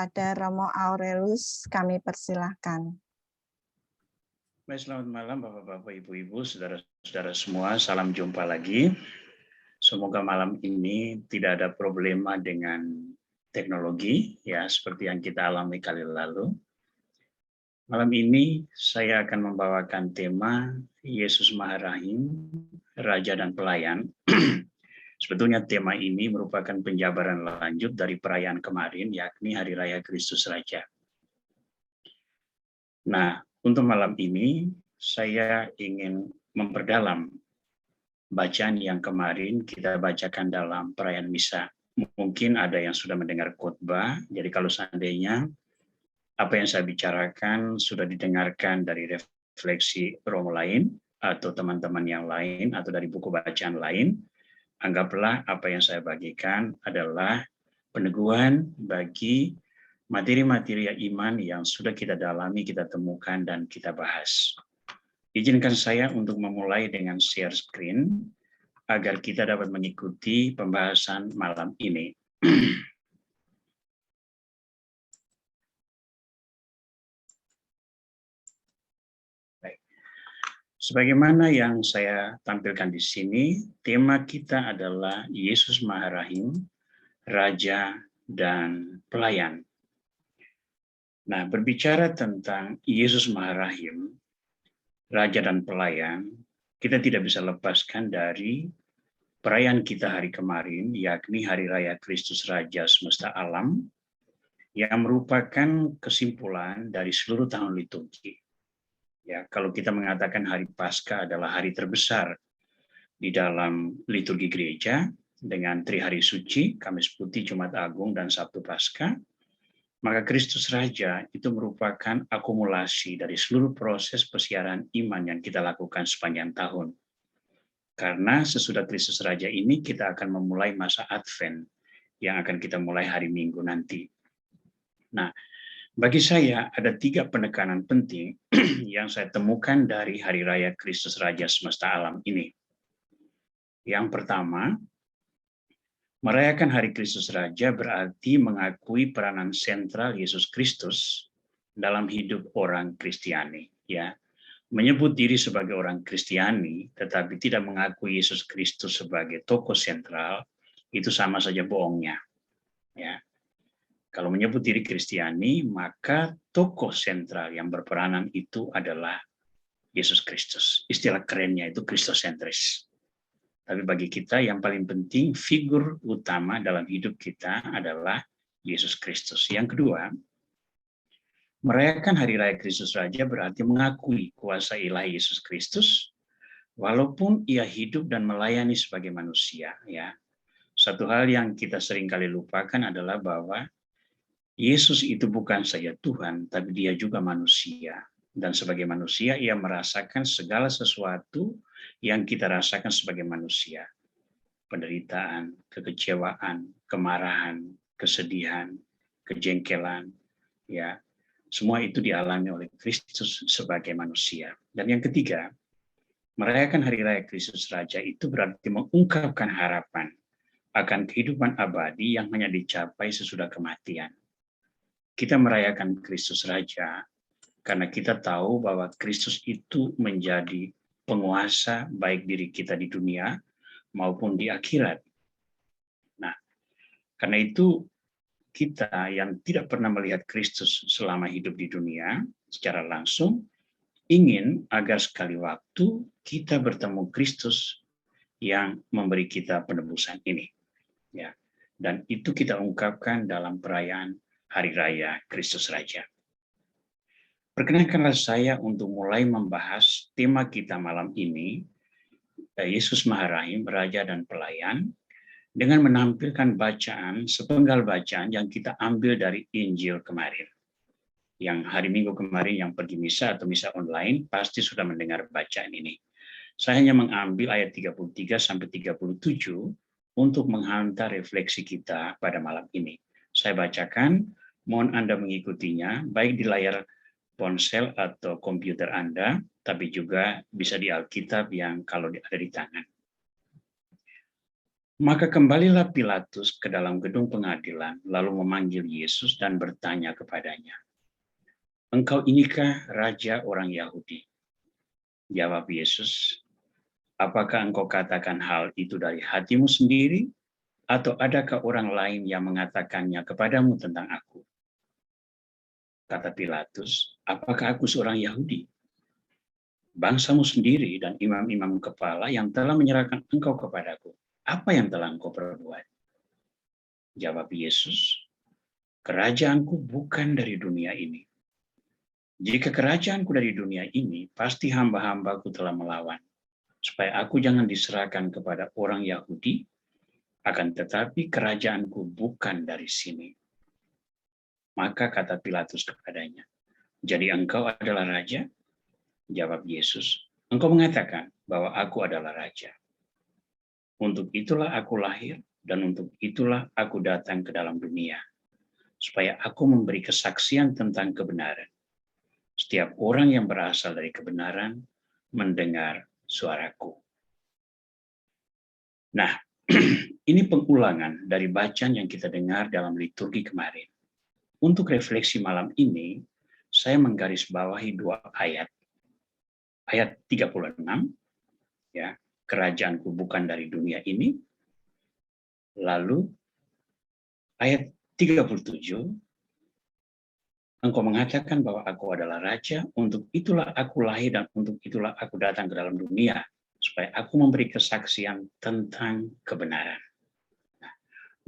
kepada Romo Aurelius kami persilahkan. Baik, selamat malam Bapak-Bapak, Ibu-Ibu, saudara-saudara semua. Salam jumpa lagi. Semoga malam ini tidak ada problema dengan teknologi, ya seperti yang kita alami kali lalu. Malam ini saya akan membawakan tema Yesus Maha Rahim, Raja dan Pelayan. Sebetulnya tema ini merupakan penjabaran lanjut dari perayaan kemarin, yakni Hari Raya Kristus Raja. Nah, untuk malam ini saya ingin memperdalam bacaan yang kemarin kita bacakan dalam perayaan misa. Mungkin ada yang sudah mendengar khotbah, jadi kalau seandainya apa yang saya bicarakan sudah didengarkan dari refleksi romo lain, atau teman-teman yang lain, atau dari buku bacaan lain, anggaplah apa yang saya bagikan adalah peneguhan bagi materi-materi iman yang sudah kita dalami, kita temukan, dan kita bahas. Izinkan saya untuk memulai dengan share screen, agar kita dapat mengikuti pembahasan malam ini. Baik. Sebagaimana yang saya tampilkan di sini, tema kita adalah Yesus Maha Rahim, Raja dan Pelayan. Nah, berbicara tentang Yesus Maha Rahim, Raja dan Pelayan, kita tidak bisa lepaskan dari perayaan kita hari kemarin, yakni Hari Raya Kristus Raja Semesta Alam, yang merupakan kesimpulan dari seluruh tahun liturgi. Ya, kalau kita mengatakan Hari Paskah adalah hari terbesar di dalam liturgi gereja, dengan Trihari Suci, Kamis Putih, Jumat Agung, dan Sabtu Paskah, maka Kristus Raja itu merupakan akumulasi dari seluruh proses persiaran iman yang kita lakukan sepanjang tahun. Karena sesudah Kristus Raja ini kita akan memulai masa Advent yang akan kita mulai hari Minggu nanti. Nah, bagi saya ada 3 penekanan penting yang saya temukan dari Hari Raya Kristus Raja Semesta Alam ini. Yang pertama, merayakan Hari Kristus Raja berarti mengakui peranan sentral Yesus Kristus dalam hidup orang Kristiani. Ya, menyebut diri sebagai orang Kristiani, tetapi tidak mengakui Yesus Kristus sebagai tokoh sentral, itu sama saja bohongnya. Ya, kalau menyebut diri Kristiani, maka tokoh sentral yang berperanan itu adalah Yesus Kristus. Istilah kerennya itu Kristosentris. Tapi bagi kita yang paling penting, figur utama dalam hidup kita adalah Yesus Kristus. Yang kedua, merayakan Hari Raya Kristus Raja berarti mengakui kuasa ilahi Yesus Kristus, walaupun ia hidup dan melayani sebagai manusia. Ya, satu hal yang kita sering kali lupakan adalah bahwa Yesus itu bukan saja Tuhan, tapi dia juga manusia. Dan sebagai manusia, ia merasakan segala sesuatu yang kita rasakan sebagai manusia. Penderitaan, kekecewaan, kemarahan, kesedihan, kejengkelan, ya, semua itu dialami oleh Kristus sebagai manusia. Dan yang ketiga, merayakan Hari Raya Kristus Raja itu berarti mengungkapkan harapan akan kehidupan abadi yang hanya dicapai sesudah kematian. Kita merayakan Kristus Raja karena kita tahu bahwa Kristus itu menjadi penguasa baik diri kita di dunia maupun di akhirat. Nah, karena itu kita yang tidak pernah melihat Kristus selama hidup di dunia secara langsung, ingin agar sekali waktu kita bertemu Kristus yang memberi kita penebusan ini. Ya, dan itu kita ungkapkan dalam perayaan Hari Raya Kristus Raja. Perkenankanlah saya untuk mulai membahas tema kita malam ini, Yesus Maha Rahim, Raja dan Pelayan, dengan menampilkan bacaan, sepenggal bacaan yang kita ambil dari Injil kemarin. Yang hari Minggu kemarin yang pergi misa atau misa online, pasti sudah mendengar bacaan ini. Saya hanya mengambil ayat 33 sampai 37 untuk menghantar refleksi kita pada malam ini. Saya bacakan, mohon Anda mengikutinya, baik di layar ponsel atau komputer Anda, tapi juga bisa di Alkitab yang kalau ada di tangan. Maka kembalilah Pilatus ke dalam gedung pengadilan, lalu memanggil Yesus dan bertanya kepadanya, "Engkau inikah raja orang Yahudi?" Jawab Yesus, "Apakah engkau katakan hal itu dari hatimu sendiri, atau adakah orang lain yang mengatakannya kepadamu tentang aku?" Kata Pilatus, "Apakah aku seorang Yahudi? Bangsamu sendiri dan imam-imam kepala yang telah menyerahkan engkau kepadaku. Apa yang telah engkau perbuat?" Jawab Yesus, "Kerajaanku bukan dari dunia ini. Jika kerajaanku dari dunia ini, pasti hamba-hambaku telah melawan, supaya aku jangan diserahkan kepada orang Yahudi, akan tetapi kerajaanku bukan dari sini." Maka kata Pilatus kepadanya, "Jadi engkau adalah raja?" Jawab Yesus, "Engkau mengatakan bahwa aku adalah raja. Untuk itulah aku lahir, dan untuk itulah aku datang ke dalam dunia, supaya aku memberi kesaksian tentang kebenaran. Setiap orang yang berasal dari kebenaran mendengar suaraku." Nah, ini pengulangan dari bacaan yang kita dengar dalam liturgi kemarin. Untuk refleksi malam ini, saya menggarisbawahi 2 ayat. Ayat 36, ya, kerajaanku bukan dari dunia ini. Lalu ayat 37, engkau mengatakan bahwa aku adalah raja, untuk itulah aku lahir dan untuk itulah aku datang ke dalam dunia, supaya aku memberi kesaksian tentang kebenaran. Nah,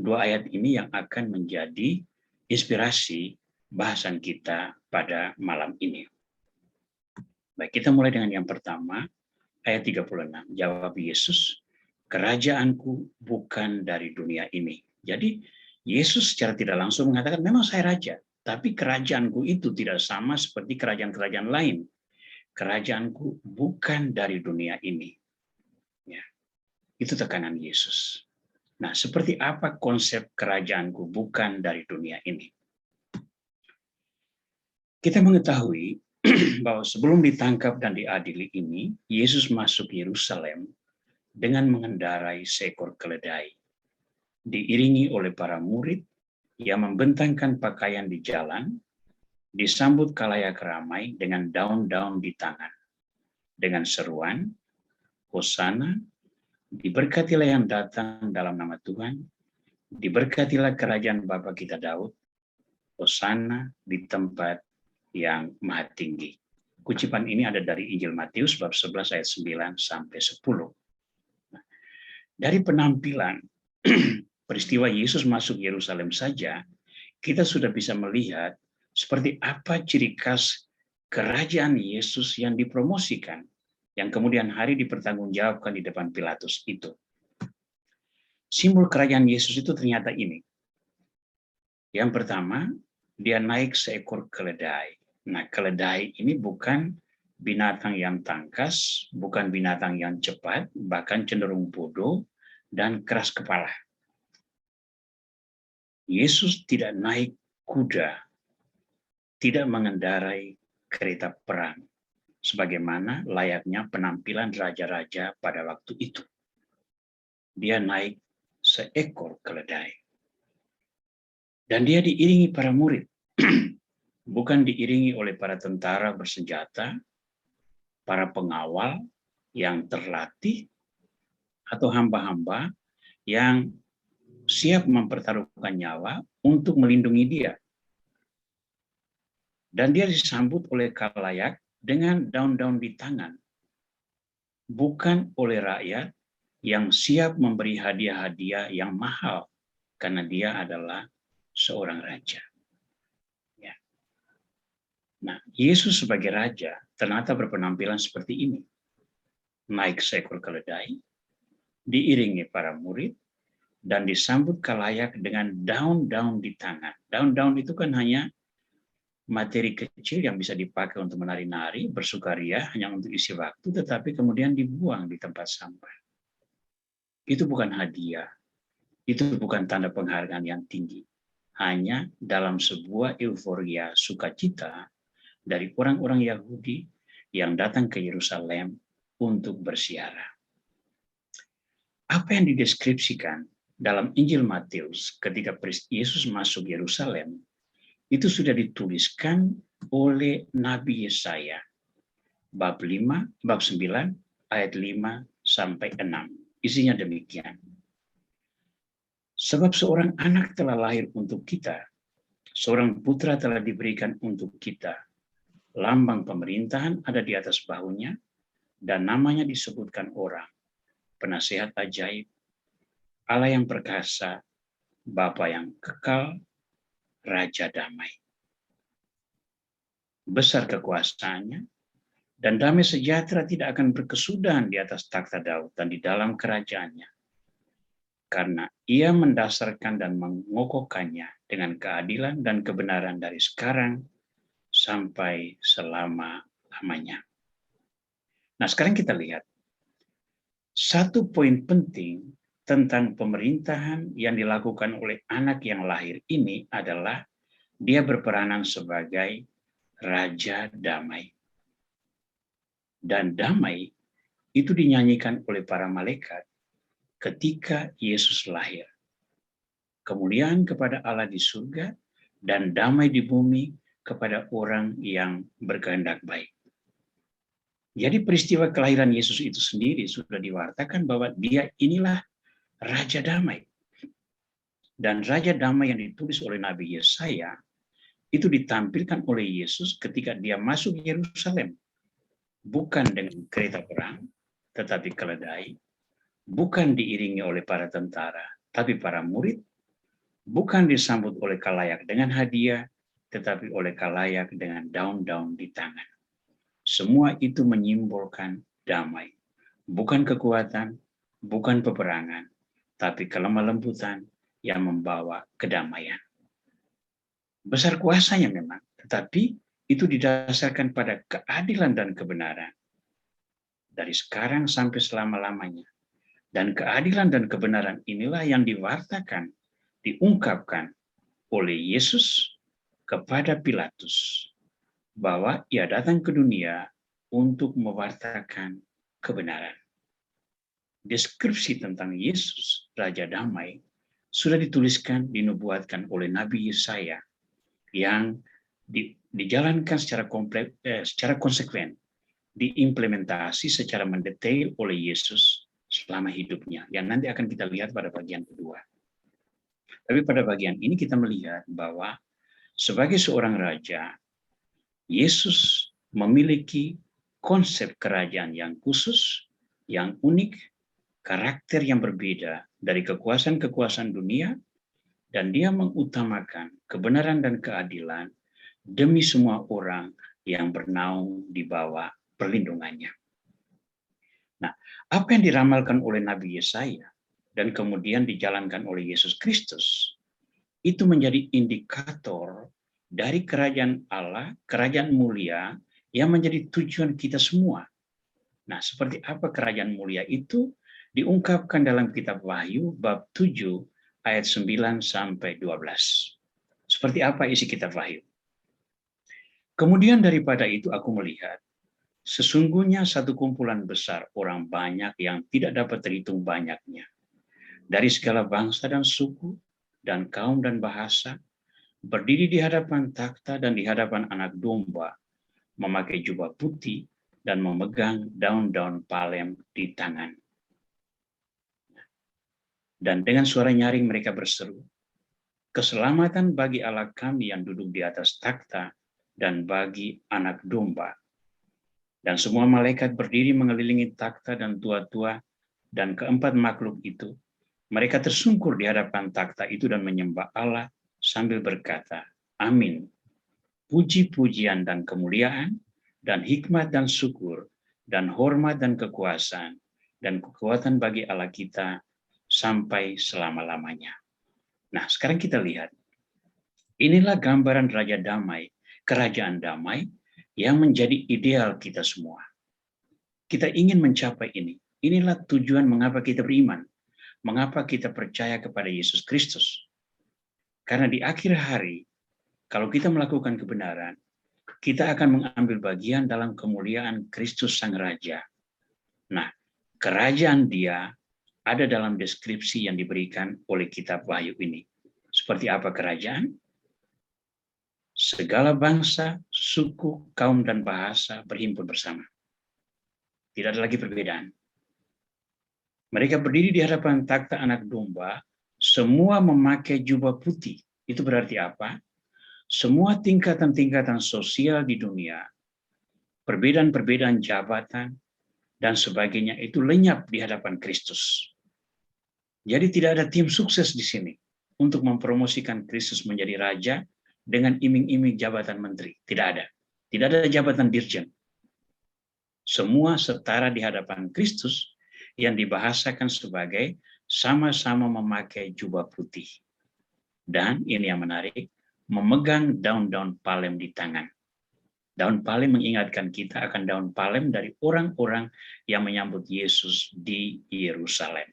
2 ayat ini yang akan menjadi inspirasi bahasan kita pada malam ini. Baik, kita mulai dengan yang pertama, ayat 36. Jawab Yesus, "Kerajaanku bukan dari dunia ini." Jadi Yesus secara tidak langsung mengatakan, memang saya raja, tapi kerajaanku itu tidak sama seperti kerajaan-kerajaan lain. Kerajaanku bukan dari dunia ini. Ya, itu tekanan Yesus. Nah, seperti apa konsep kerajaanku bukan dari dunia ini? Kita mengetahui bahwa sebelum ditangkap dan diadili ini, Yesus masuk Yerusalem dengan mengendarai seekor keledai, diiringi oleh para murid yang membentangkan pakaian di jalan, disambut khalayak ramai dengan daun-daun di tangan, dengan seruan, "Hosana, diberkatilah yang datang dalam nama Tuhan, diberkatilah kerajaan Bapa kita Daud, Hosana di tempat yang maha tinggi." Ucapan ini ada dari Injil Matius bab 11 ayat 9 sampai 10. Dari penampilan peristiwa Yesus masuk Yerusalem saja, kita sudah bisa melihat seperti apa ciri khas kerajaan Yesus yang dipromosikan, yang kemudian hari dipertanggungjawabkan di depan Pilatus itu. Simbol kerajaan Yesus itu ternyata ini. Yang pertama, dia naik seekor keledai. Nah, keledai ini bukan binatang yang tangkas, bukan binatang yang cepat, bahkan cenderung bodoh dan keras kepala. Yesus tidak naik kuda, tidak mengendarai kereta perang, sebagaimana layaknya penampilan raja-raja pada waktu itu. Dia naik seekor keledai. Dan dia diiringi para murid, bukan diiringi oleh para tentara bersenjata, para pengawal yang terlatih, atau hamba-hamba yang siap mempertaruhkan nyawa untuk melindungi dia. Dan dia disambut oleh khalayak dengan daun-daun di tangan, bukan oleh rakyat yang siap memberi hadiah-hadiah yang mahal, karena dia adalah seorang raja. Ya. Nah, Yesus sebagai raja ternyata berpenampilan seperti ini. Naik seekor keledai, diiringi para murid, dan disambut khalayak dengan daun-daun di tangan. Daun-daun itu kan hanya materi kecil yang bisa dipakai untuk menari-nari, bersukaria, hanya untuk isi waktu, tetapi kemudian dibuang di tempat sampah. Itu bukan hadiah, itu bukan tanda penghargaan yang tinggi. Hanya dalam sebuah euforia sukacita dari orang-orang Yahudi yang datang ke Yerusalem untuk berziarah. apa yang dideskripsikan dalam Injil Matius ketika Yesus masuk Yerusalem, itu sudah dituliskan oleh Nabi Yesaya. Bab 9, ayat 5 sampai 6. Isinya demikian. Sebab seorang anak telah lahir untuk kita, seorang putra telah diberikan untuk kita. Lambang pemerintahan ada di atas bahunya, dan namanya disebutkan orang, Penasehat ajaib, Allah yang perkasa, Bapa yang kekal, Raja damai. Besar kekuasaannya, dan damai sejahtera tidak akan berkesudahan di atas takhta Daud dan di dalam kerajaannya. Karena ia mendasarkan dan mengokohkannya dengan keadilan dan kebenaran dari sekarang sampai selama-lamanya. Nah, sekarang kita lihat satu poin penting tentang pemerintahan yang dilakukan oleh anak yang lahir ini adalah dia berperanan sebagai Raja Damai. Dan damai itu dinyanyikan oleh para malaikat ketika Yesus lahir. Kemuliaan kepada Allah di surga dan damai di bumi kepada orang yang berkehendak baik. Jadi peristiwa kelahiran Yesus itu sendiri sudah diwartakan bahwa dia inilah Raja Damai. Dan Raja Damai yang ditulis oleh Nabi Yesaya itu ditampilkan oleh Yesus ketika dia masuk Yerusalem. Bukan dengan kereta perang, tetapi keledai. Bukan diiringi oleh para tentara, tapi para murid. Bukan disambut oleh kalayak dengan hadiah, tetapi oleh kalayak dengan daun-daun di tangan. Semua itu menyimbolkan damai. Bukan kekuatan, bukan peperangan, tapi kelemah lembutan yang membawa kedamaian. Besar kuasanya memang, tetapi itu didasarkan pada keadilan dan kebenaran. Dari sekarang sampai selama-lamanya. Dan keadilan dan kebenaran inilah yang diwartakan, diungkapkan oleh Yesus kepada Pilatus. Bahwa ia datang ke dunia untuk mewartakan kebenaran. Deskripsi tentang Yesus, Raja Damai, sudah dituliskan, dinubuatkan oleh Nabi Yesaya yang dijalankan secara konsekuen, diimplementasi secara mendetail oleh Yesus selama hidupnya, yang nanti akan kita lihat pada bagian kedua. Tapi pada bagian ini kita melihat bahwa sebagai seorang raja, Yesus memiliki konsep kerajaan yang khusus, yang unik, karakter yang berbeda dari kekuasaan-kekuasaan dunia, dan dia mengutamakan kebenaran dan keadilan demi semua orang yang bernaung di bawah perlindungannya. Nah, apa yang diramalkan oleh Nabi Yesaya dan kemudian dijalankan oleh Yesus Kristus, itu menjadi indikator dari kerajaan Allah, kerajaan mulia yang menjadi tujuan kita semua. Nah, seperti apa kerajaan mulia itu diungkapkan dalam kitab Wahyu bab 7 ayat 9 sampai 12. Seperti apa isi kitab Wahyu? Kemudian daripada itu aku melihat, sesungguhnya satu kumpulan besar orang banyak yang tidak dapat terhitung banyaknya. Dari segala bangsa dan suku, dan kaum dan bahasa, berdiri di hadapan takhta dan di hadapan Anak Domba, memakai jubah putih dan memegang daun-daun palem di tangan. Dan dengan suara nyaring mereka berseru, keselamatan bagi Allah kami yang duduk di atas takhta dan bagi Anak Domba. Dan semua malaikat berdiri mengelilingi takhta dan tua-tua dan keempat makhluk itu. Mereka tersungkur di hadapan takhta itu dan menyembah Allah sambil berkata, Amin. Puji-pujian dan kemuliaan, dan hikmat dan syukur, dan hormat dan kekuasaan, dan kekuatan bagi Allah kita sampai selama-lamanya. Nah, sekarang kita lihat. Inilah gambaran Raja Damai, kerajaan damai, yang menjadi ideal kita semua. Kita ingin mencapai ini. Inilah tujuan mengapa kita beriman. Mengapa kita percaya kepada Yesus Kristus. Karena di akhir hari, kalau kita melakukan kebenaran, kita akan mengambil bagian dalam kemuliaan Kristus Sang Raja. Nah, kerajaan Dia ada dalam deskripsi yang diberikan oleh kitab Wahyu ini. Seperti apa kerajaan? Segala bangsa, suku, kaum, dan bahasa berhimpun bersama. Tidak ada lagi perbedaan. Mereka berdiri di hadapan takhta Anak Domba, semua memakai jubah putih. Itu berarti apa? Semua tingkatan-tingkatan sosial di dunia, perbedaan-perbedaan jabatan, dan sebagainya itu lenyap di hadapan Kristus. Jadi tidak ada tim sukses di sini untuk mempromosikan Kristus menjadi raja dengan iming-iming jabatan menteri. Tidak ada. Tidak ada jabatan dirjen. Semua setara di hadapan Kristus yang dibahasakan sebagai sama-sama memakai jubah putih. Dan ini yang menarik, memegang daun-daun palem di tangan. Daun palem mengingatkan kita akan daun palem dari orang-orang yang menyambut Yesus di Yerusalem.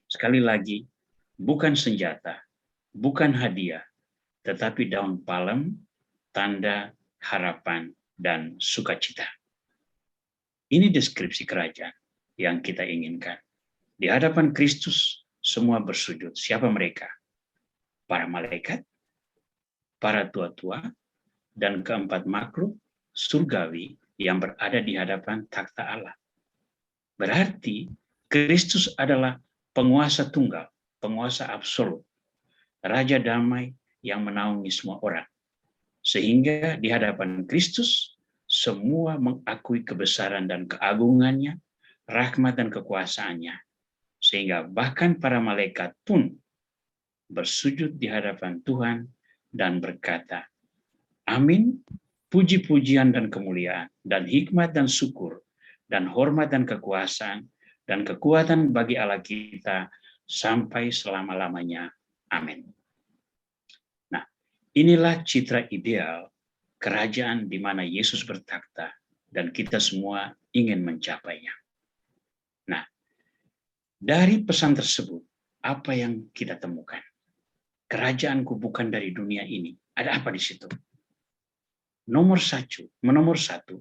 Sekali lagi, bukan senjata, bukan hadiah, tetapi daun palem, tanda harapan dan sukacita. Ini deskripsi kerajaan yang kita inginkan. Di hadapan Kristus, semua bersujud. Siapa mereka? Para malaikat, para tua-tua, dan keempat makhluk surgawi yang berada di hadapan takhta Allah. Berarti Kristus adalah penguasa tunggal, penguasa absolut, raja damai yang menaungi semua orang. Sehingga di hadapan Kristus, semua mengakui kebesaran dan keagungannya, rahmat dan kekuasaannya. Sehingga bahkan para malaikat pun bersujud di hadapan Tuhan dan berkata, amin, puji-pujian dan kemuliaan, dan hikmat dan syukur, dan hormat dan kekuasaan, dan kekuatan bagi Allah kita sampai selama-lamanya. Amin. Nah, inilah citra ideal kerajaan di mana Yesus bertakhta dan kita semua ingin mencapainya. Nah, dari pesan tersebut, apa yang kita temukan? Kerajaanku bukan dari dunia ini. Ada apa di situ? Nomor satu,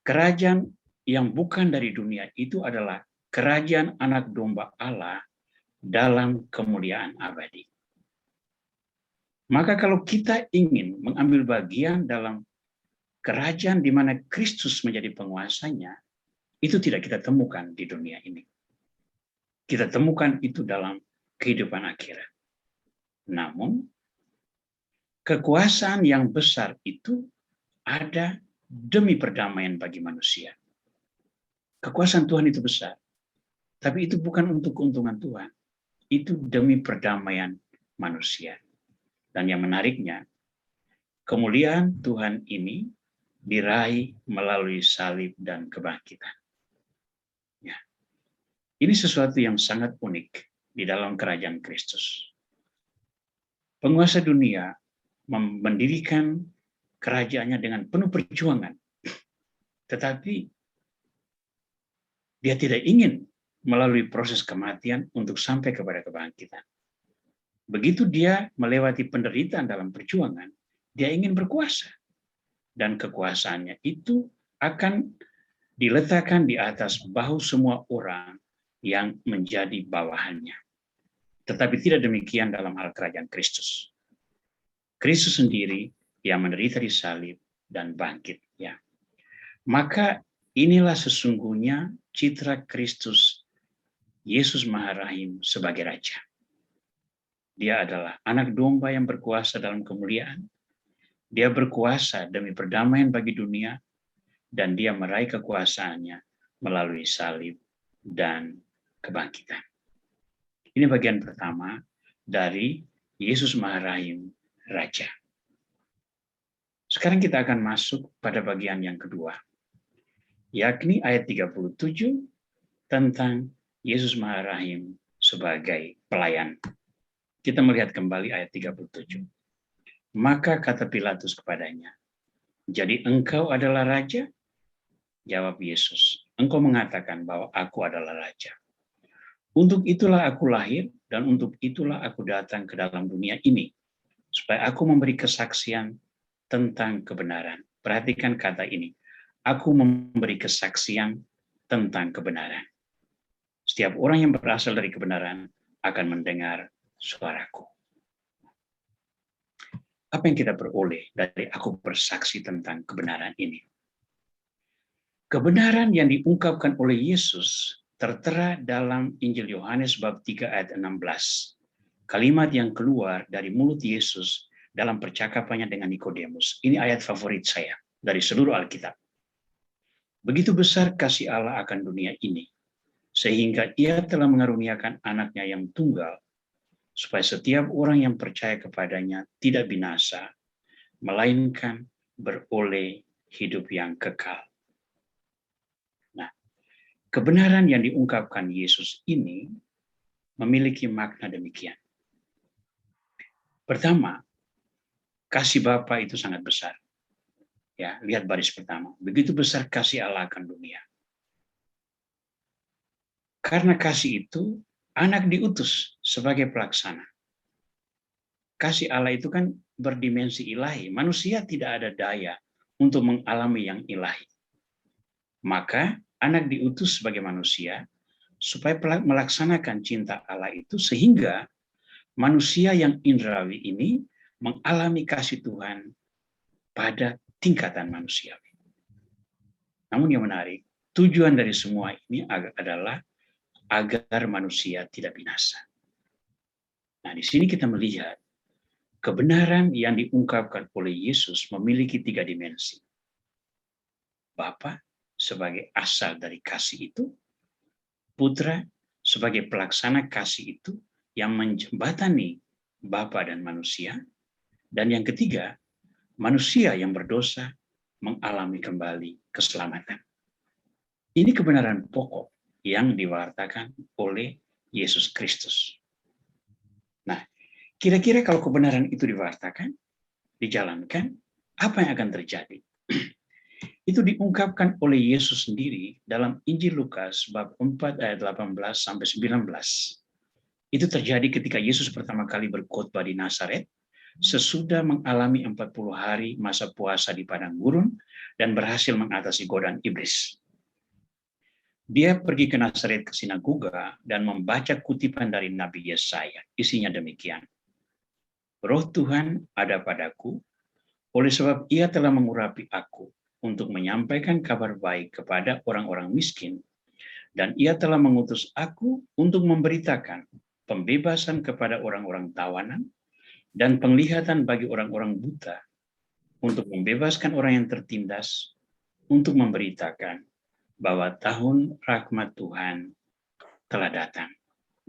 kerajaan yang bukan dari dunia itu adalah kerajaan Anak Domba Allah dalam kemuliaan abadi. Maka kalau kita ingin mengambil bagian dalam kerajaan di mana Kristus menjadi penguasanya, itu tidak kita temukan di dunia ini. Kita temukan itu dalam kehidupan akhirat. Namun, kekuasaan yang besar itu ada demi perdamaian bagi manusia. Kekuasaan Tuhan itu besar, tapi itu bukan untuk keuntungan Tuhan. Itu demi perdamaian manusia. Dan yang menariknya, kemuliaan Tuhan ini diraih melalui salib dan kebangkitan. Ya. Ini sesuatu yang sangat unik di dalam kerajaan Kristus. Penguasa dunia mendirikan kerajaannya dengan penuh perjuangan. Tetapi dia tidak ingin melalui proses kematian untuk sampai kepada kebangkitan. Begitu dia melewati penderitaan dalam perjuangan, dia ingin berkuasa. Dan kekuasaannya itu akan diletakkan di atas bahu semua orang yang menjadi bawahannya. Tetapi tidak demikian dalam hal kerajaan Kristus. Kristus sendiri yang menderita di salib dan bangkit. Ya. Maka inilah sesungguhnya citra Kristus, Yesus Maharahim sebagai Raja. Dia adalah Anak Domba yang berkuasa dalam kemuliaan. Dia berkuasa demi perdamaian bagi dunia, dan dia meraih kekuasaannya melalui salib dan kebangkitan. Ini bagian pertama dari Yesus Maharahim Raja. Sekarang kita akan masuk pada bagian yang kedua, yakni ayat 37 tentang Yesus Maharahim sebagai pelayan. Kita melihat kembali ayat 37. Maka kata Pilatus kepadanya, jadi engkau adalah raja? Jawab Yesus, engkau mengatakan bahwa aku adalah raja. Untuk itulah aku lahir dan untuk itulah aku datang ke dalam dunia ini, supaya aku memberi kesaksian tentang kebenaran. Perhatikan kata ini, aku memberi kesaksian tentang kebenaran. Setiap orang yang berasal dari kebenaran akan mendengar suaraku. Apa yang kita peroleh dari aku bersaksi tentang kebenaran ini? Kebenaran yang diungkapkan oleh Yesus tertera dalam Injil Yohanes bab 3 ayat 16. Kalimat yang keluar dari mulut Yesus dalam percakapannya dengan Nikodemus. Ini ayat favorit saya dari seluruh Alkitab. Begitu besar kasih Allah akan dunia ini, sehingga Ia telah mengaruniakan anaknya yang tunggal, supaya setiap orang yang percaya kepadanya tidak binasa, melainkan beroleh hidup yang kekal. Nah, kebenaran yang diungkapkan Yesus ini memiliki makna demikian. Pertama, kasih Bapa itu sangat besar. Ya, lihat baris pertama. Begitu besar kasih Allah akan dunia. Karena kasih itu, anak diutus sebagai pelaksana. Kasih Allah itu kan berdimensi ilahi. Manusia tidak ada daya untuk mengalami yang ilahi. Maka anak diutus sebagai manusia supaya melaksanakan cinta Allah itu sehingga manusia yang indrawi ini mengalami kasih Tuhan pada tingkatan manusiawi. Namun yang menarik, tujuan dari semua ini adalah agar manusia tidak binasa. Nah, di sini kita melihat kebenaran yang diungkapkan oleh Yesus memiliki 3 dimensi. Bapa sebagai asal dari kasih itu, Putra sebagai pelaksana kasih itu yang menjembatani Bapa dan manusia, dan yang ketiga, manusia yang berdosa mengalami kembali keselamatan. Ini kebenaran pokok yang diwartakan oleh Yesus Kristus. Nah, kira-kira kalau kebenaran itu diwartakan, dijalankan, apa yang akan terjadi? Itu diungkapkan oleh Yesus sendiri dalam Injil Lukas bab 4 ayat 18 sampai 19. Itu terjadi ketika Yesus pertama kali berkhotbah di Nazaret, sesudah mengalami 40 hari masa puasa di padang gurun dan berhasil mengatasi godaan iblis. Dia pergi ke Nazaret ke sinagoga dan membaca kutipan dari Nabi Yesaya. Isinya demikian. Roh Tuhan ada padaku, oleh sebab Ia telah mengurapi aku untuk menyampaikan kabar baik kepada orang-orang miskin, dan Ia telah mengutus aku untuk memberitakan pembebasan kepada orang-orang tawanan dan penglihatan bagi orang-orang buta, untuk membebaskan orang yang tertindas, untuk memberitakan bahwa tahun rahmat Tuhan telah datang.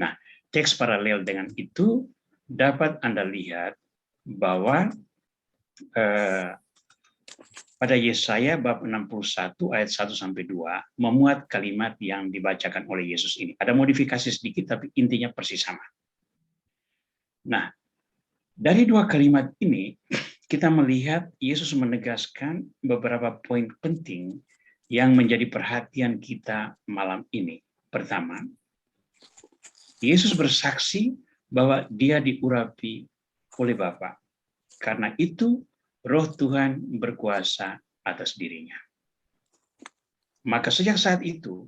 Nah, teks paralel dengan itu dapat Anda lihat bahwa pada Yesaya bab 61 ayat 1 sampai 2 memuat kalimat yang dibacakan oleh Yesus ini. Ada modifikasi sedikit tapi intinya persis sama. Nah, dari 2 kalimat ini kita melihat Yesus menegaskan beberapa poin penting yang menjadi perhatian kita malam ini. Pertama, Yesus bersaksi bahwa Dia diurapi oleh Bapa. Karena itu Roh Tuhan berkuasa atas dirinya. Maka sejak saat itu,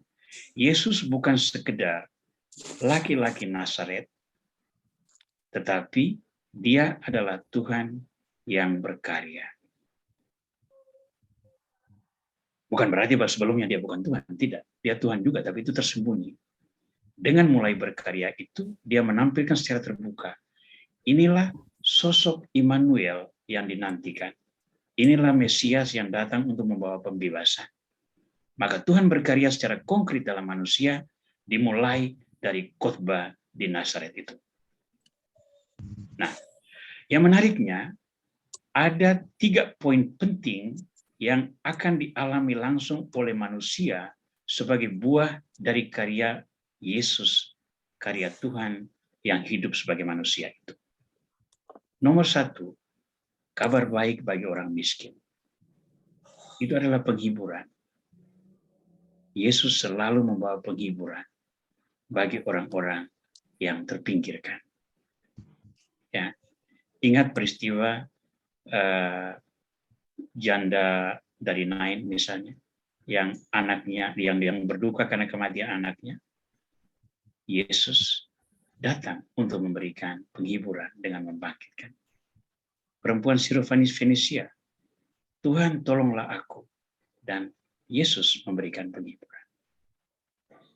Yesus bukan sekedar laki-laki Nazaret, tetapi Dia adalah Tuhan yang berkarya. Bukan berarti bahwa sebelumnya Dia bukan Tuhan, tidak. Dia Tuhan juga, tapi itu tersembunyi. Dengan mulai berkarya itu, Dia menampilkan secara terbuka. Inilah sosok Immanuel yang dinantikan. Inilah Mesias yang datang untuk membawa pembebasan. Maka Tuhan berkarya secara konkret dalam manusia, dimulai dari khotbah di Nazaret itu. Nah, yang menariknya, ada 3 poin penting yang akan dialami langsung oleh manusia sebagai buah dari karya Yesus, karya Tuhan yang hidup sebagai manusia itu. Nomor 1, kabar baik bagi orang miskin. Itu adalah penghiburan. Yesus selalu membawa penghiburan bagi orang-orang yang terpinggirkan. Ya, ingat peristiwa janda dari Nain misalnya, yang anaknya yang berduka karena kematian anaknya. Yesus datang untuk memberikan penghiburan dengan membangkitkan. Perempuan Sirofenis-Fenisia, Tuhan tolonglah aku, dan Yesus memberikan penghiburan.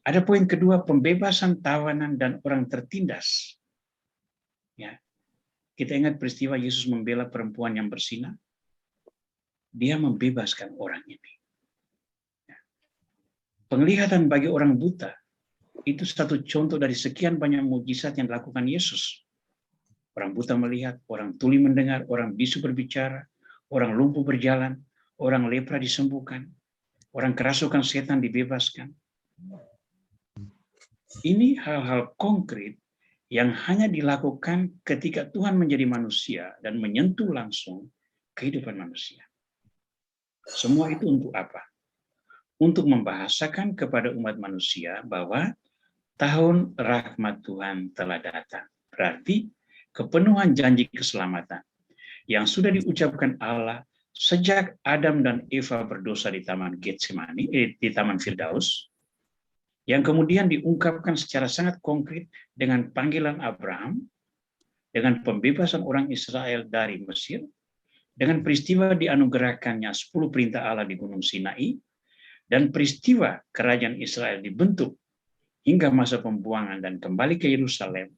Ada poin kedua, pembebasan tawanan dan orang tertindas. Ya, kita ingat peristiwa Yesus membela perempuan yang bersinah. Dia membebaskan orang ini. Ya. Penglihatan bagi orang buta itu satu contoh dari sekian banyak mukjizat yang dilakukan Yesus. Orang buta melihat, orang tuli mendengar, orang bisu berbicara, orang lumpuh berjalan, orang lepra disembuhkan, orang kerasukan setan dibebaskan. Ini hal-hal konkret yang hanya dilakukan ketika Tuhan menjadi manusia dan menyentuh langsung kehidupan manusia. Semua itu untuk apa? Untuk membahasakan kepada umat manusia bahwa tahun rahmat Tuhan telah datang. Berarti kepenuhan janji keselamatan yang sudah diucapkan Allah sejak Adam dan Eva berdosa di Taman Getsemani, di Taman Firdaus, yang kemudian diungkapkan secara sangat konkret dengan panggilan Abraham, dengan pembebasan orang Israel dari Mesir, dengan peristiwa dianugerahkannya 10 perintah Allah di Gunung Sinai, dan peristiwa kerajaan Israel dibentuk hingga masa pembuangan dan kembali ke Yerusalem,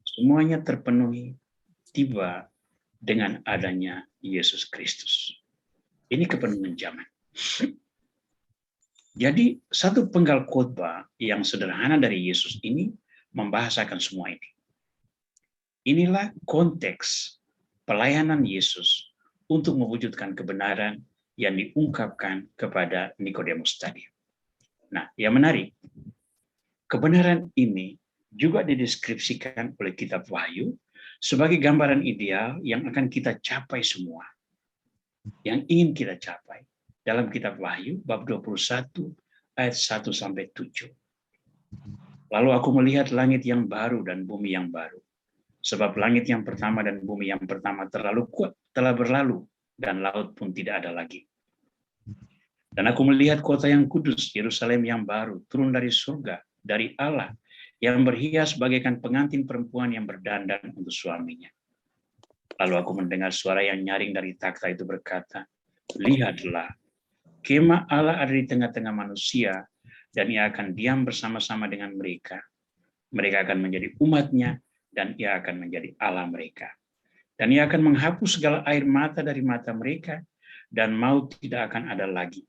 semuanya terpenuhi tiba dengan adanya Yesus Kristus. Ini kepenuhan zaman. Jadi satu penggal khotbah yang sederhana dari Yesus ini membahasakan semua ini. Inilah konteks pelayanan Yesus untuk mewujudkan kebenaran yang diungkapkan kepada Nikodemus tadi. Nah, yang menarik, kebenaran ini juga dideskripsikan oleh kitab Wahyu sebagai gambaran ideal yang akan kita capai semua. Yang ingin kita capai. Dalam kitab Wahyu, bab 21, ayat 1-7. Lalu aku melihat langit yang baru dan bumi yang baru. Sebab langit yang pertama dan bumi yang pertama telah berlalu, dan laut pun tidak ada lagi. Dan aku melihat kota yang kudus, Yerusalem yang baru, turun dari surga, dari Allah, yang berhias bagaikan pengantin perempuan yang berdandan untuk suaminya. Lalu aku mendengar suara yang nyaring dari takhta itu berkata, lihatlah, kemah Allah ada di tengah-tengah manusia, dan ia akan diam bersama-sama dengan mereka. Mereka akan menjadi umatnya, dan ia akan menjadi Allah mereka. Dan ia akan menghapus segala air mata dari mata mereka, dan maut tidak akan ada lagi.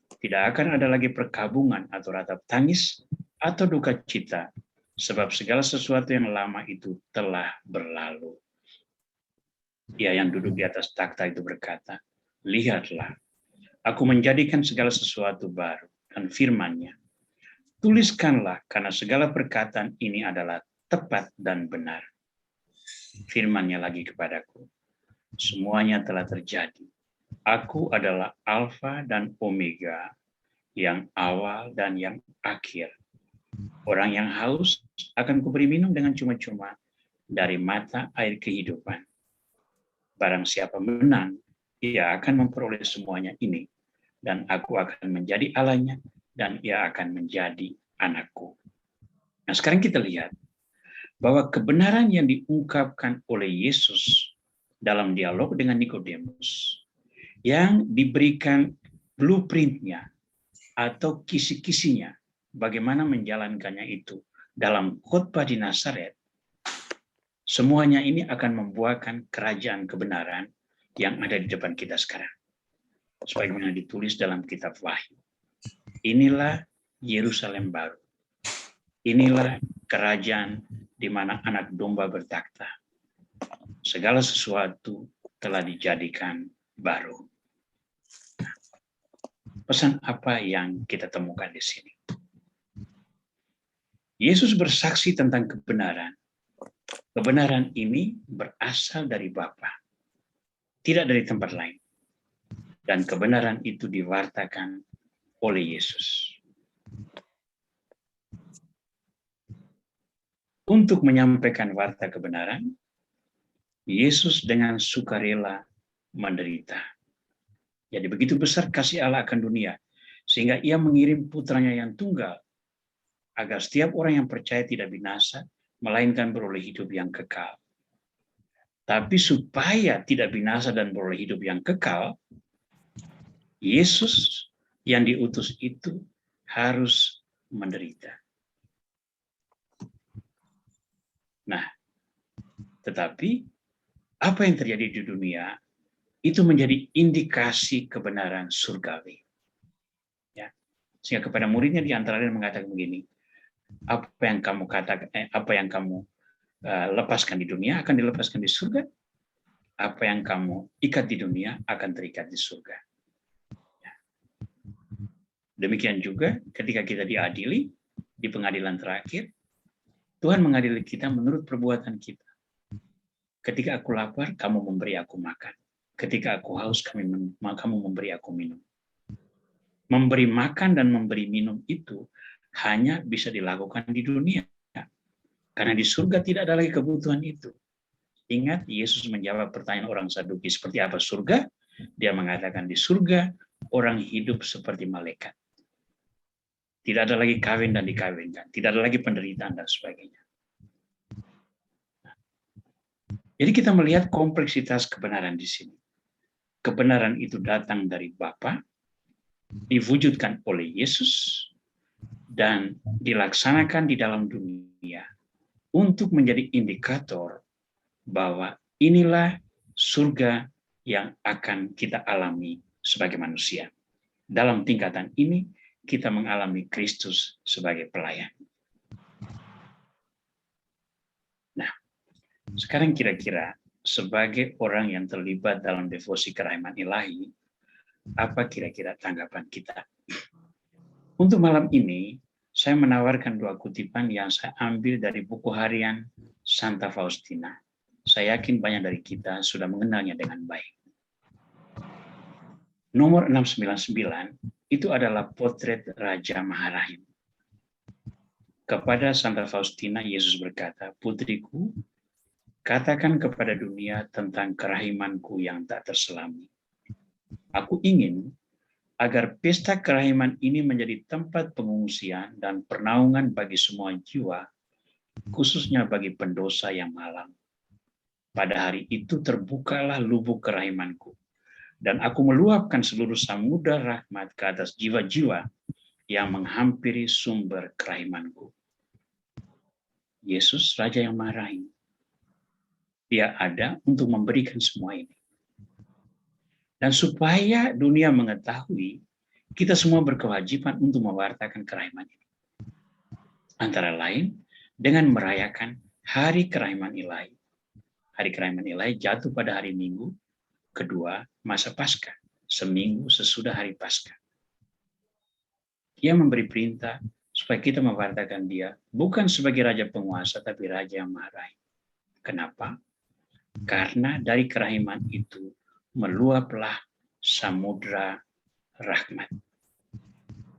Tidak akan ada lagi perkabungan atau ratap tangis, atau duka cita, sebab segala sesuatu yang lama itu telah berlalu. Ia yang duduk di atas takhta itu berkata, lihatlah, aku menjadikan segala sesuatu baru, dan firman-Nya, tuliskanlah karena segala perkataan ini adalah tepat dan benar. Firman-Nya lagi kepadaku, semuanya telah terjadi. Aku adalah Alfa dan Omega, yang awal dan yang akhir. Orang yang haus akan kuberi minum dengan cuma-cuma dari mata air kehidupan. Barang siapa menang, ia akan memperoleh semuanya ini, dan aku akan menjadi Allahnya, dan ia akan menjadi anakku. Nah, sekarang kita lihat bahwa kebenaran yang diungkapkan oleh Yesus dalam dialog dengan Nikodemus, yang diberikan blueprint-nya atau kisi-kisinya, bagaimana menjalankannya itu dalam khotbah di Nazaret, semuanya ini akan membuahkan kerajaan kebenaran yang ada di depan kita sekarang. Sebagaimana ditulis dalam kitab Wahyu. Inilah Yerusalem baru. Inilah kerajaan di mana anak domba bertakhta. Segala sesuatu telah dijadikan baru. Pesan apa yang kita temukan di sini? Yesus bersaksi tentang kebenaran. Kebenaran ini berasal dari Bapa, tidak dari tempat lain. Dan kebenaran itu diwartakan oleh Yesus. Untuk menyampaikan warta kebenaran, Yesus dengan sukarela menderita. Jadi begitu besar kasih Allah akan dunia, sehingga ia mengirim putranya yang tunggal, agar setiap orang yang percaya tidak binasa, melainkan beroleh hidup yang kekal. Tapi supaya tidak binasa dan beroleh hidup yang kekal, Yesus yang diutus itu harus menderita. Nah, tetapi apa yang terjadi di dunia itu menjadi indikasi kebenaran surgawi. Ya. Sehingga kepada muridnya di antara lain mengatakan begini, apa yang kamu katakan, apa yang kamu lepaskan di dunia akan dilepaskan di surga. Apa yang kamu ikat di dunia akan terikat di surga. Ya. Demikian juga ketika kita diadili di pengadilan terakhir, Tuhan mengadili kita menurut perbuatan kita. Ketika aku lapar, kamu memberi aku makan. Ketika aku haus, kamu memberi aku minum. Memberi makan dan memberi minum itu hanya bisa dilakukan di dunia. Karena di surga tidak ada lagi kebutuhan itu. Ingat, Yesus menjawab pertanyaan orang Saduki, seperti apa surga? Dia mengatakan di surga, orang hidup seperti malaikat. Tidak ada lagi kawin dan dikawinkan. Tidak ada lagi penderitaan dan sebagainya. Jadi kita melihat kompleksitas kebenaran di sini. Kebenaran itu datang dari Bapa, diwujudkan oleh Yesus, dan dilaksanakan di dalam dunia untuk menjadi indikator bahwa inilah surga yang akan kita alami sebagai manusia. Dalam tingkatan ini, kita mengalami Kristus sebagai pelayan. Nah, sekarang kira-kira sebagai orang yang terlibat dalam devosi kerahiman ilahi, apa kira-kira tanggapan kita? Untuk malam ini, saya menawarkan dua kutipan yang saya ambil dari buku harian Santa Faustina. Saya yakin banyak dari kita sudah mengenalnya dengan baik. Nomor 699 itu adalah potret Raja Maharahim. Kepada Santa Faustina, Yesus berkata, "Putriku, katakan kepada dunia tentang kerahimanku yang tak terselami. Aku ingin agar pesta kerahiman ini menjadi tempat pengungsian dan pernaungan bagi semua jiwa, khususnya bagi pendosa yang malang. Pada hari itu terbukalah lubuk kerahimanku, dan aku meluapkan seluruh samudra rahmat ke atas jiwa-jiwa yang menghampiri sumber kerahimanku." Yesus, Raja yang Maha Rahim. Dia ada untuk memberikan semua ini. Dan supaya dunia mengetahui, kita semua berkewajiban untuk mewartakan kerahiman ini. Antara lain, dengan merayakan Hari Kerahiman Ilahi. Hari Kerahiman Ilahi jatuh pada hari Minggu kedua masa Paskah, seminggu sesudah hari Paskah. Dia memberi perintah supaya kita mewartakan dia bukan sebagai raja penguasa, tapi Raja yang Maha Rahim. Kenapa? Karena dari kerahiman itu meluaplah samudra rahmat.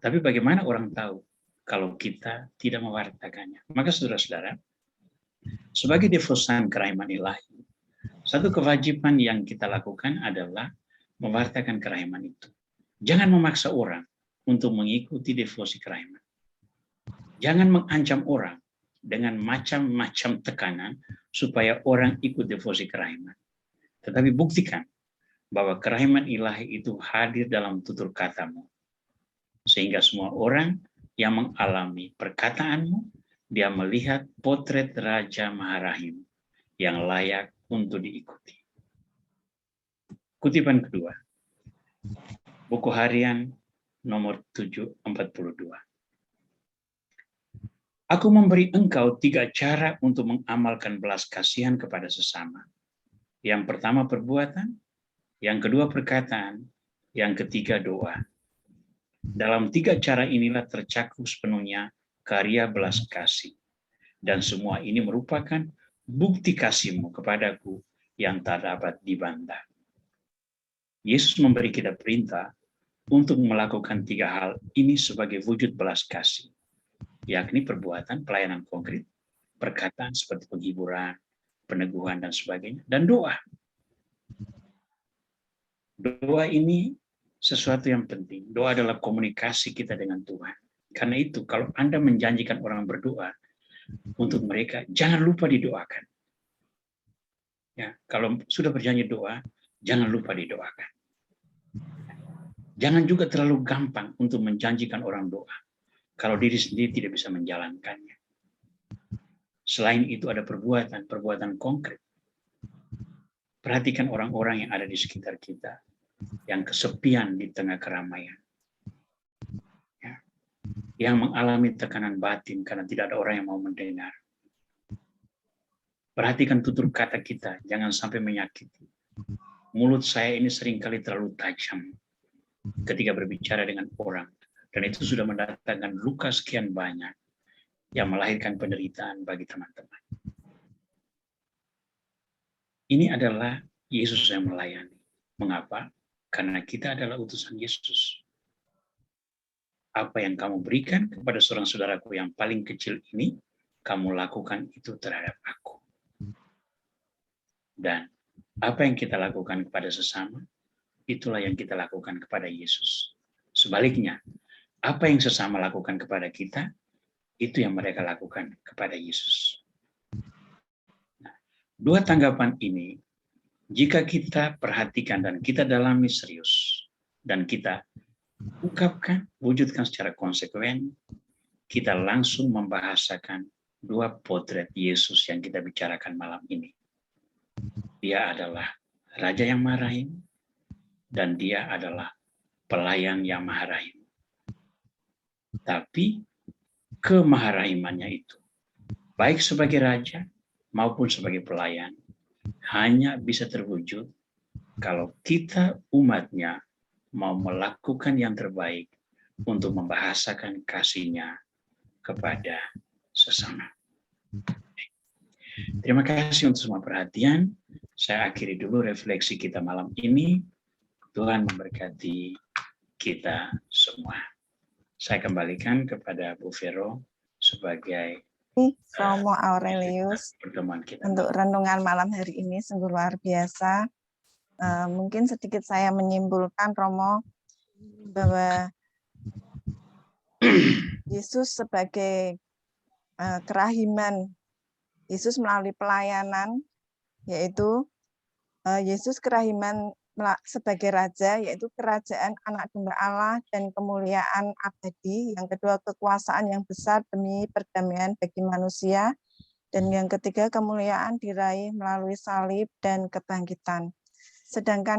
Tapi bagaimana orang tahu kalau kita tidak mewartakannya? Maka saudara-saudara, sebagai devosan kerahiman ilahi, satu kewajiban yang kita lakukan adalah mewartakan kerahiman itu. Jangan memaksa orang untuk mengikuti devosi kerahiman. Jangan mengancam orang dengan macam-macam tekanan supaya orang ikut devosi kerahiman. Tetapi buktikan bahwa kerahiman ilahi itu hadir dalam tutur katamu. Sehingga semua orang yang mengalami perkataanmu, dia melihat potret Raja Maha Rahim yang layak untuk diikuti. Kutipan kedua, buku harian nomor 742. Aku memberi engkau 3 cara untuk mengamalkan belas kasihan kepada sesama. Yang pertama perbuatan, yang kedua perkataan, yang ketiga doa. Dalam 3 cara inilah tercakup sepenuhnya karya belas kasih. Dan semua ini merupakan bukti kasihmu kepadaku yang tak dapat dibantah. Yesus memberi kita perintah untuk melakukan 3 hal ini sebagai wujud belas kasih, yakni perbuatan, pelayanan konkret, perkataan seperti penghiburan, peneguhan, dan sebagainya, dan doa. Doa ini sesuatu yang penting. Doa adalah komunikasi kita dengan Tuhan. Karena itu, kalau Anda menjanjikan orang berdoa untuk mereka, jangan lupa didoakan. Ya, kalau sudah berjanji doa, jangan lupa didoakan. Jangan juga terlalu gampang untuk menjanjikan orang doa, kalau diri sendiri tidak bisa menjalankannya. Selain itu ada perbuatan konkret. Perhatikan orang-orang yang ada di sekitar kita, yang kesepian di tengah keramaian. Ya, yang mengalami tekanan batin karena tidak ada orang yang mau mendengar. Perhatikan tutur kata kita, jangan sampai menyakiti. Mulut saya ini seringkali terlalu tajam ketika berbicara dengan orang, dan itu sudah mendatangkan luka sekian banyak yang melahirkan penderitaan bagi teman-teman. Ini adalah Yesus yang melayani. Mengapa? Karena kita adalah utusan Yesus. Apa yang kamu berikan kepada seorang saudaraku yang paling kecil ini, kamu lakukan itu terhadap aku. Dan apa yang kita lakukan kepada sesama, itulah yang kita lakukan kepada Yesus. Sebaliknya, apa yang sesama lakukan kepada kita, itu yang mereka lakukan kepada Yesus. Nah, dua tanggapan ini, jika kita perhatikan dan kita dalami serius, dan kita ungkapkan, wujudkan secara konsekuen, kita langsung membahasakan dua potret Yesus yang kita bicarakan malam ini. Dia adalah Raja yang Maha Rahim, dan dia adalah pelayan yang Maha Rahim. Tapi kemaharahimannya itu, baik sebagai Raja maupun sebagai pelayan, hanya bisa terwujud kalau kita umatnya mau melakukan yang terbaik untuk membahasakan kasih-Nya kepada sesama. Terima kasih untuk semua perhatian. Saya akhiri dulu refleksi kita malam ini. Tuhan memberkati kita semua. Saya kembalikan kepada Bu Vero sebagai Romo Aurelius pertemuan kita untuk renungan malam hari ini sungguh luar biasa. Mungkin sedikit saya menyimpulkan, Romo, bahwa Yesus sebagai kerahiman, Yesus melalui pelayanan, yaitu Yesus kerahiman sebagai Raja, yaitu kerajaan anak domba Allah dan kemuliaan abadi. Yang kedua, kekuasaan yang besar demi perdamaian bagi manusia. Dan yang ketiga, kemuliaan diraih melalui salib dan kebangkitan. Sedangkan